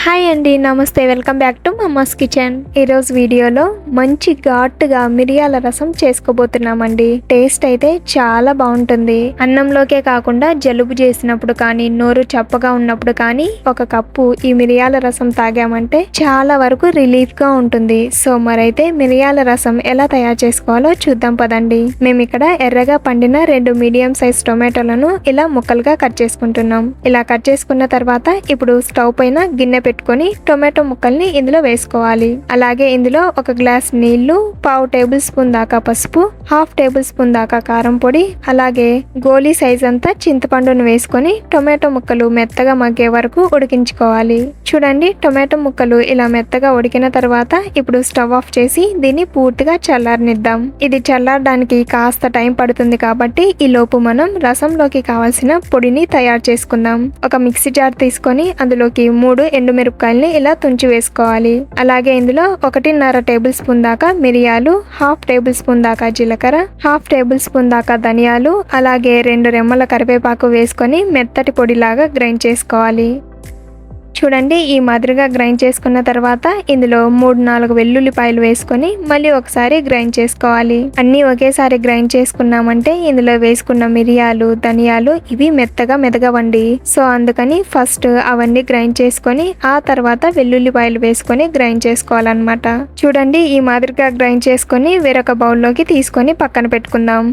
Hi అండి, నమస్తే. Welcome back to mama's kitchen. ఈరోజు వీడియోలో మంచి ఘాటుగా మిరియాల రసం చేసుకోబోతున్నామండి. టేస్ట్ అయితే చాలా బాగుంటుంది. అన్నంలోకే కాకుండా జలుబు చేసినప్పుడు కానీ, నోరు చప్పగా ఉన్నప్పుడు కానీ ఒక కప్పు ఈ మిరియాల రసం తాగామంటే చాలా వరకు రిలీఫ్ గా ఉంటుంది. సో మరైతే మిరియాల రసం ఎలా తయారు చేసుకోవాలో చూద్దాం పదండి. మేము ఇక్కడ ఎర్రగా పండిన 2 మీడియం సైజ్ టొమాటోలను ఇలా ముక్కలుగా కట్ చేసుకుంటున్నాం. ఇలా కట్ చేసుకున్న తర్వాత ఇప్పుడు స్టవ్ పైన గిన్నె పెట్టుకొని టొమాటో ముక్కల్ని ఇందులో వేసుకోవాలి. అలాగే ఇందులో 1 గ్లాస్ నీళ్లు, 1/2 టేబుల్ స్పూన్ దాకా పసుపు, 1/2 టేబుల్ స్పూన్ దాకా కారం పొడి, అలాగే గోలీ సైజ్ అంతా చింతపండును వేసుకొని టొమాటో ముక్కలు మెత్తగా మగ్గే వరకు ఉడికించుకోవాలి. చూడండి, టొమాటో ముక్కలు ఇలా మెత్తగా ఉడికిన తర్వాత ఇప్పుడు స్టవ్ ఆఫ్ చేసి దీన్ని పూర్తిగా చల్లారనిద్దాం. ఇది చల్లారడానికి కాస్త టైం పడుతుంది కాబట్టి ఈ లోపు మనం రసంలోకి కావాల్సిన పొడిని తయారు చేసుకుందాం. ఒక మిక్సీ జార్ తీసుకొని అందులోకి 3 ఎండుమిరపకాయల్ని ఇలా తుంచి వేసుకోవాలి. అలాగే ఇందులో 1.5 టేబుల్ స్పూన్ దాకా మిరియాలు, 1/2 టేబుల్ స్పూన్ దాకా జీలకర్ర, 1/2 టేబుల్ స్పూన్ దాకా ధనియాలు, అలాగే 2 రెమ్మల కరివేపాకు వేసుకొని మెత్తటి పొడిలాగా గ్రైండ్ చేసుకోవాలి. చూడండి, ఈ మాదిరిగా గ్రైండ్ చేసుకున్న తర్వాత ఇందులో 3-4 వెల్లుల్లిపాయలు వేసుకొని మళ్ళీ ఒకసారి గ్రైండ్ చేసుకోవాలి. అన్నీ ఒకేసారి గ్రైండ్ చేసుకున్నామంటే ఇందులో వేసుకున్న మిరియాలు, ధనియాలు ఇవి మెత్తగా మెదగవండి. సో అందుకని ఫస్ట్ అవన్నీ గ్రైండ్ చేసుకొని ఆ తర్వాత వెల్లుల్లిపాయలు వేసుకొని గ్రైండ్ చేసుకోవాలన్నమాట. చూడండి, ఈ మాదిరిగా గ్రైండ్ చేసుకొని వేరొక బౌల్లోకి తీసుకొని పక్కన పెట్టుకుందాం.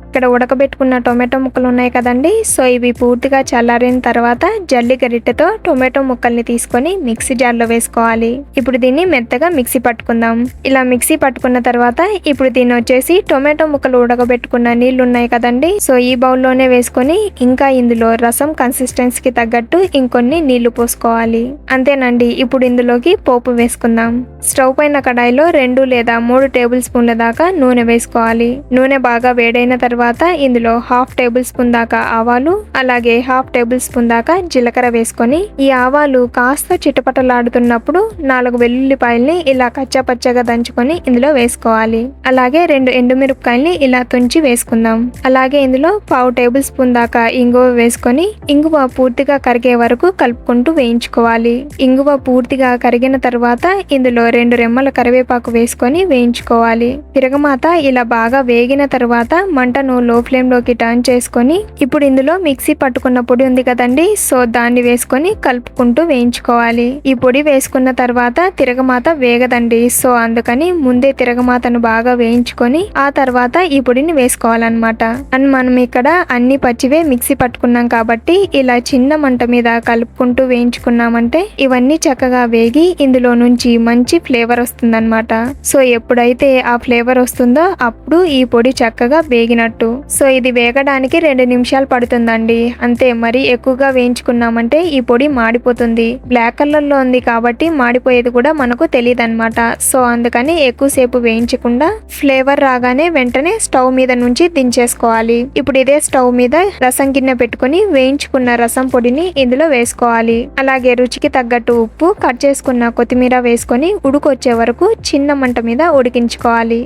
ఇక్కడ ఉడకబెట్టుకున్న టొమాటో ముక్కలు ఉన్నాయి కదండి. సో ఇవి పూర్తిగా చల్లారిన తర్వాత జల్లి గరిటెతో టొమాటో ముక్కల్ని తీసుకొని మిక్సీ జార్లో వేసుకోవాలి. ఇప్పుడు దీన్ని మెత్తగా మిక్సీ పట్టుకుందాం. ఇలా మిక్సీ పట్టుకున్న తర్వాత ఇప్పుడు దీన్ని వచ్చేసి టొమాటో ముక్కలు ఉడకబెట్టుకున్న నీళ్లు ఉన్నాయి కదండి. సో ఈ బౌల్లోనే వేసుకొని ఇంకా ఇందులో రసం కన్సిస్టెన్సీకి తగ్గట్టు ఇంకొన్ని నీళ్లు పోసుకోవాలి. అంతేనండి. ఇప్పుడు ఇందులోకి పోపు వేసుకుందాం. స్టవ్ పైన కడాయిలో 2 లేదా 3 టేబుల్ స్పూన్ల దాకా నూనె వేసుకోవాలి. నూనె బాగా వేడైన తర్వాత ఇందులో 1/2 టేబుల్ స్పూన్ దాకా ఆవాలు, అలాగే 1/2 టేబుల్ స్పూన్ దాకా జీలకర్ర వేసుకొని ఈ ఆవాలు కాస్త చిటపటలాడుతున్నప్పుడు 4 వెల్లుల్లిపాయల్ని ఇలా కచ్చాపచ్చగా దంచుకొని ఇందులో వేసుకోవాలి. అలాగే 2 ఎండుమిరపకాయల్ని ఇలా తుంచి వేసుకుందాం. అలాగే ఇందులో 1/2 టేబుల్ స్పూన్ దాకా ఇంగువ వేసుకొని ఇంగువ పూర్తిగా కరిగే వరకు కలుపుకుంటూ వేయించుకోవాలి. ఇంగువ పూర్తిగా కరిగిన తర్వాత ఇందులో 2 రెమ్మల కరివేపాకు వేసుకొని వేయించుకోవాలి. తిరగమాత ఇలా బాగా వేగిన తర్వాత మంటను లో ఫ్లేమ్ లోకి టర్న్ చేసుకొని ఇప్పుడు ఇందులో మిక్సీ పట్టుకున్న పొడి ఉంది కదండి. సో దాన్ని వేసుకొని కలుపుకుంటూ వేయించుకోవాలి. ఈ పొడి వేసుకున్న తర్వాత తిరగమాత వేగదండి. సో అందుకని ముందే తిరగమాతను బాగా వేయించుకొని ఆ తర్వాత ఈ పొడిని వేసుకోవాలన్నమాట. అండ్ మనం ఇక్కడ అన్ని పచ్చివే మిక్సీ పట్టుకున్నాం కాబట్టి ఇలా చిన్న మంట మీద కలుపుకుంటూ వేయించుకున్నామంటే ఇవన్నీ చక్కగా వేగి ఇందులో నుంచి మంచి ఫ్లేవర్ వస్తుందన్నమాట. సో ఎప్పుడైతే ఆ ఫ్లేవర్ వస్తుందో అప్పుడు ఈ పొడి చక్కగా వేగినట్టు. సో ఇది వేగడానికి 2 నిమిషాలు పడుతుందండి. అంతే, మరి ఎక్కువగా వేయించుకున్నామంటే ఈ పొడి మాడిపోతుంది. బ్లాక్ కలర్ లో ఉంది కాబట్టి మాడిపోయేది కూడా మనకు తెలియదు అనమాట. సో అందుకని ఎక్కువసేపు వేయించకుండా ఫ్లేవర్ రాగానే వెంటనే స్టవ్ మీద నుంచి దించేసుకోవాలి. ఇప్పుడు ఇదే స్టవ్ మీద రసం గిన్నె పెట్టుకుని వేయించుకున్న రసం పొడిని ఇందులో వేసుకోవాలి. అలాగే రుచికి తగ్గట్టు ఉప్పు, కట్ చేసుకున్న కొత్తిమీర వేసుకొని ఉడుకొచ్చే వరకు చిన్న మంట మీద ఉడికించుకోవాలి.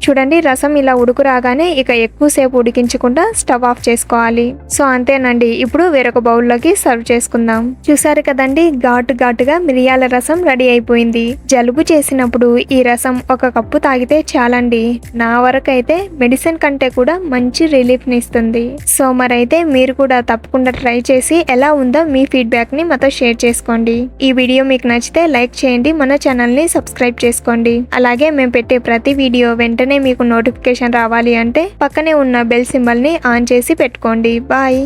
చూడండి, రసం ఇలా ఉడుకు రాగానే ఇక ఎక్కువసేపు ఉడికించకుండా స్టవ్ ఆఫ్ చేసుకోవాలి. సో అంతేనండి. ఇప్పుడు వేరొక బౌల్లోకి సర్వ్ చేసుకుందాం. చూసారు కదండి, ఘాటుగా మిరియాల రసం రెడీ అయిపోయింది. జలుబు చేసినప్పుడు ఈ రసం 1 కప్పు తాగితే చాలండి. నా వరకు అయితే మెడిసిన్ కంటే కూడా మంచి రిలీఫ్ ని ఇస్తుంది. సో మరైతే మీరు కూడా తప్పకుండా ట్రై చేసి ఎలా ఉందో మీ ఫీడ్బ్యాక్ ని మాతో షేర్ చేసుకోండి. ఈ వీడియో మీకు నచ్చితే లైక్ చేయండి, మన ఛానల్ ని సబ్స్క్రైబ్ చేసుకోండి. అలాగే మేము పెట్టే ప్రతి వీడియో వెంటనే మీకు నోటిఫికేషన్ రావాలి అంటే పక్కనే ఉన్న బెల్ సింబల్ ని ఆన్ చేసి పెట్టుకోండి. బాయ్.